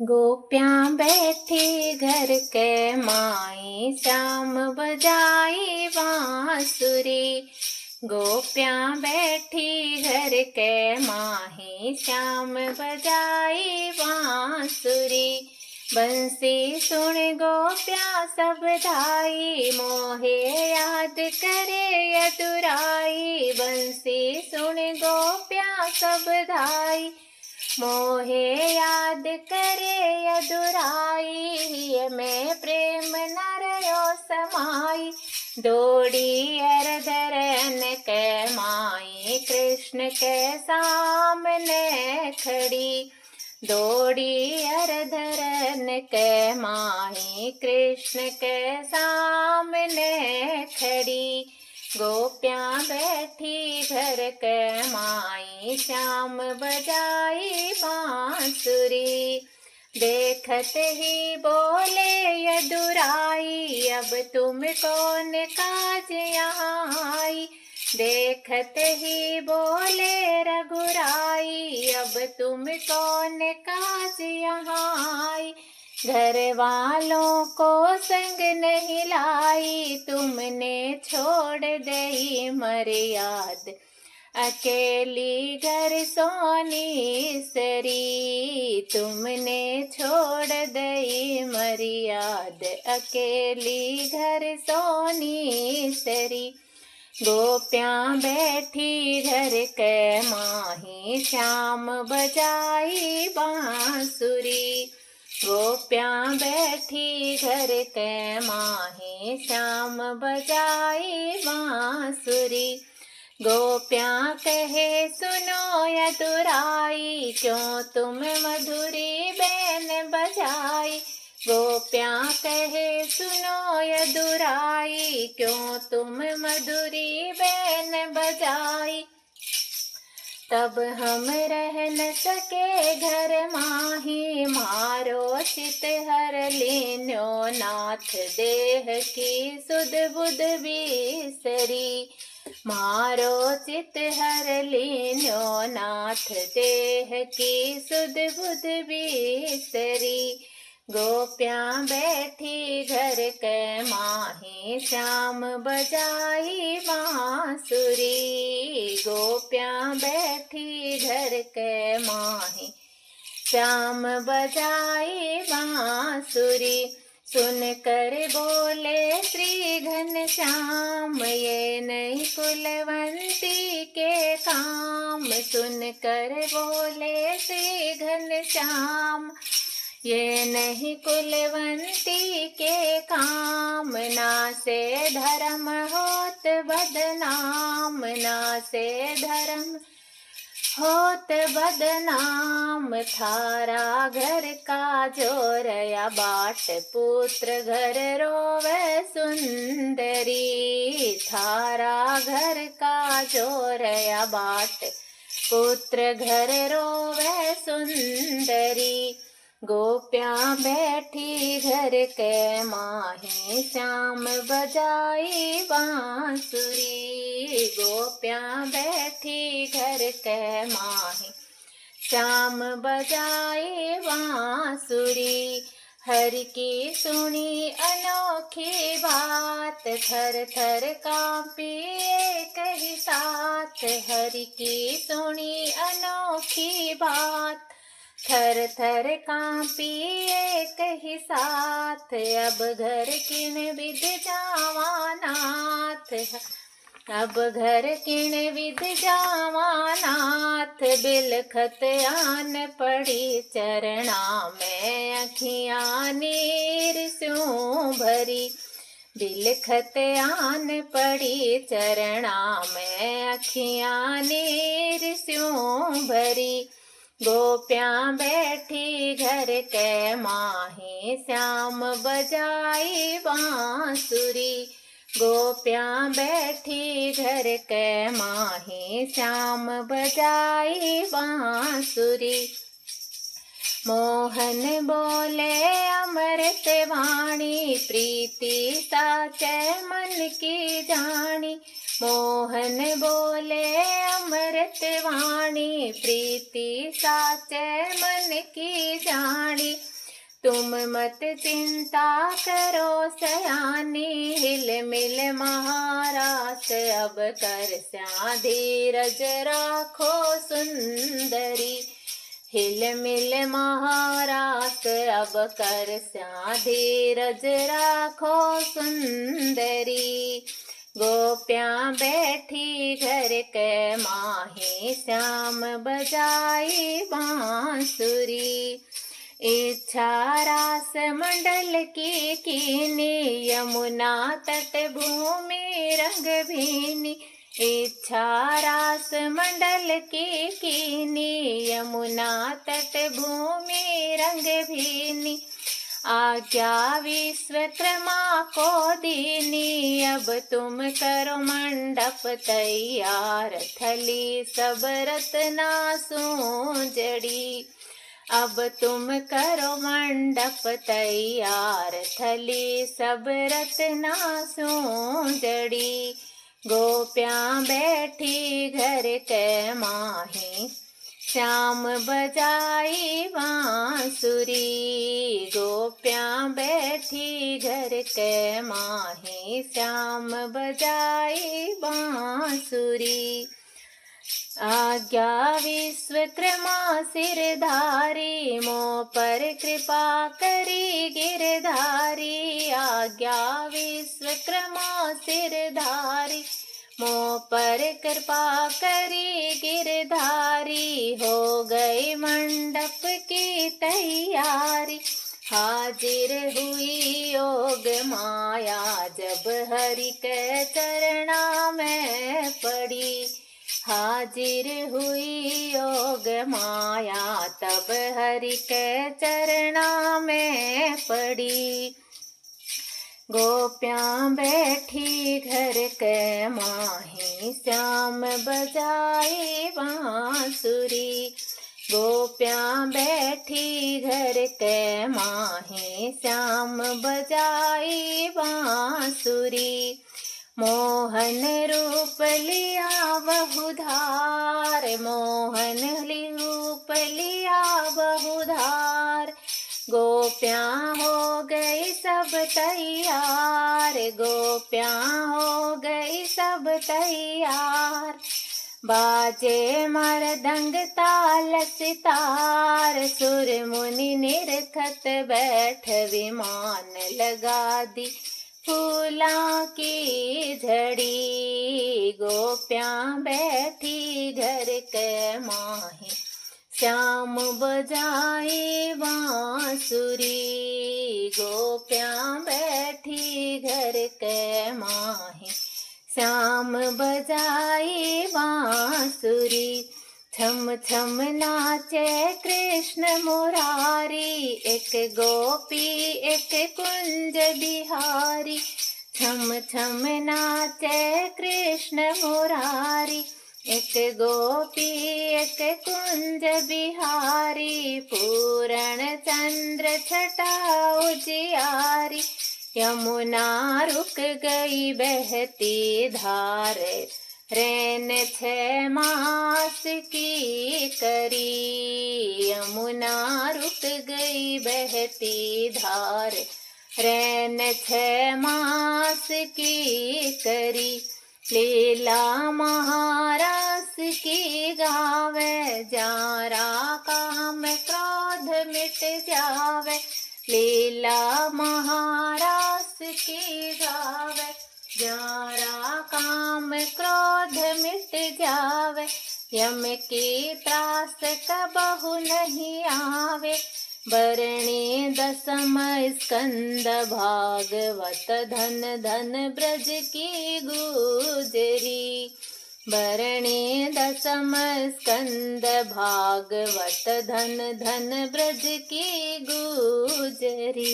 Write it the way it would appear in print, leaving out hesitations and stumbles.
गोपियाँ बैठी घर के माई, श्याम बजाई बांसुरी। गोपियाँ बैठी घर के माही, श्याम बजाई बांसुरी। बंसी सुन गोपियाँ सब धाई, मोहे याद करे यदुराई। बंसी सुन गोपियाँ सब धाई, मोहे याद करे यदुराई। में प्रेम न रयो समाई, दौड़ी अरधरन के माई, कृष्ण के सामने खड़ी। दौड़ी अरधरन के माई, कृष्ण के सामने खड़ी। गोपियाँ बैठी घर के माई, श्याम बजाई बांसुरी। देखत ही बोले यदुराई, अब तुम कौन काज यहाँ आई। देखत ही बोले रघुराई, अब तुम कौन काज यहाँ आई। घर वालों को संग नहीं लाई, तुमने छोड़ दई मर्याद। अकेली घर सोनी सरी, तुमने छोड़ दई मर्याद। अकेली घर सोनी सरी। गोपियाँ बैठी घर के माही, श्याम बजाई बांसुरी। गोपियाँ बैठी घर के माही, श्याम बजाई बांसुरी। गोपियाँ कहे सुनो यदुराई, क्यों तुम मधुरी बैन बजाई। गोपियाँ कहे सुनो यदुराई, क्यों तुम मधुरी बैन बजाई। तब हम रह न सके घर माही, मारो चित हर लीन्यो नाथ। देह की सुध बुध बिसरी, मारो चित हर लीन्यो नाथ। देह की सुध बुध बिसरी। गोपियाँ बैठी घर के माही, श्याम बजाई बांसुरी। गोपियाँ बैठी घर के माही, श्याम बजाई बांसुरी। सुन कर बोले श्री घनश्याम, ये नहीं कुलवंती के काम। सुन कर बोले श्री घनश्याम, ये नहीं कुलवंती के काम। ना से धर्म होत बदनाम, ना से धर्म होत बदनाम। थारा घर का जोरया बाट, पुत्र घर रोवे सुंदरी। थारा घर का जोरया बाट, पुत्र घर रोवे सुंदरी। गोपियाँ बैठी घर के माही, श्याम बजाई बांसुरी। गोपियाँ बैठी घर के माही, श्याम बजाई बांसुरी। हरि की सुनी अनोखी बात, थर थर कांपी एक ही साथ। हरि की सुनी अनोखी बात, थर थर कांपी एक ही साथ। अब घर किन विध जावा नाथ, अब घर किन विध जावा नाथ। बिलखत आन पड़ी चरणा में, अखियाँ नीर स्यों भरी। बिलखत आन पड़ी चरणा में, अखियाँ नीर स्यों भरी। गोपियाँ बैठी घर के माही, श्याम बजाई बांसुरी। गोपियाँ बैठी घर के माही, श्याम बजाई बांसुरी। मोहन बोले अमृत वाणी, प्रीति साचे मन की जानी। मोहन बोले अमृत वाणी, प्रीति साचे मन की जानी। मत चिंता करो सयानी, हिल मिल महारास अब कर स्या धीरज राखो सुंदरी। हिल मिल महारास अब कर स्या धीरज राखो सुंदरी। गोपियाँ बैठी घर के माही, श्याम बजाई बांसुरी। इच्छा रास मंडल की कीनी, यमुना तट भूमि रंग भीनी। इच्छा रास मंडल की कीनी, यमुना तट भूमि रंग भीनी। आज्ञा विश्वकर्मा को दीनी, अब तुम करो मंडप तैयार, थली सब रत्ना सूंजड़ी। अब तुम करो मंडप तैयार, थली सब रत्ना सूंजड़ी। गोपियाँ बैठी घर के माही, श्याम बजाई बांसुरी। गोपियाँ बैठी घर के माही, श्याम बजाई बांसुरी। आज्ञा विश्वकर्मा सिरधारी, मोह पर कृपा करी गिरधारी। आज्ञा विश्वकर्मा सिरधारी, मोह पर कृपा करी गिरधारी। हो गई मंडप की तैयारी, हाजिर हुई योग माया, जब हरि के चरणा में पड़ी। हाजिर हुई योग माया, तब हरि के चरणा में पड़ी। गोपियाँ बैठी घर के माही, श्याम बजाई बांसुरी। गोपियाँ बैठी घर के माही, श्याम बजाई बांसुरी। मोहन रूप लिया बहुधार, मोहन रूप लिया बहुधार। गोपियाँ हो गई सब तैयार, गोपियाँ हो गई सब तैयार। बाजे मृदंग ताल सितार, सुर मुनि निरखत बैठ विमान लगा दी फूला की झड़ी। गोपियाँ बैठी घर के माही, श्याम बजाई बांसुरी। गोपियाँ बैठी घर के माही, श्याम बजाई बांसुरी। छम छम नाचे कृष्ण मुरारी, एक गोपी एक कुंज बिहारी। छम छम नाचे कृष्ण मुरारी, एक गोपी एक कुंज बिहारी। पूर्ण चंद्र छटा उजियारी, यमुना रुक गई बहती धार। रैन 6 मास की करी, यमुना रुक गई बहती धार। रैन 6 मास की करी। लीला महारास की गावे, जारा काम क्रोध मिट जावे। लीला महारास की गावे, जारा काम क्रोध मिट जावे। यम की त्रास कबहु नहीं आवे। बरणी 10म स्कंद भागवत, धन धन ब्रज की गुजरी। बरणी 10म स्कंद भागवत, धन धन ब्रज की गुजरी।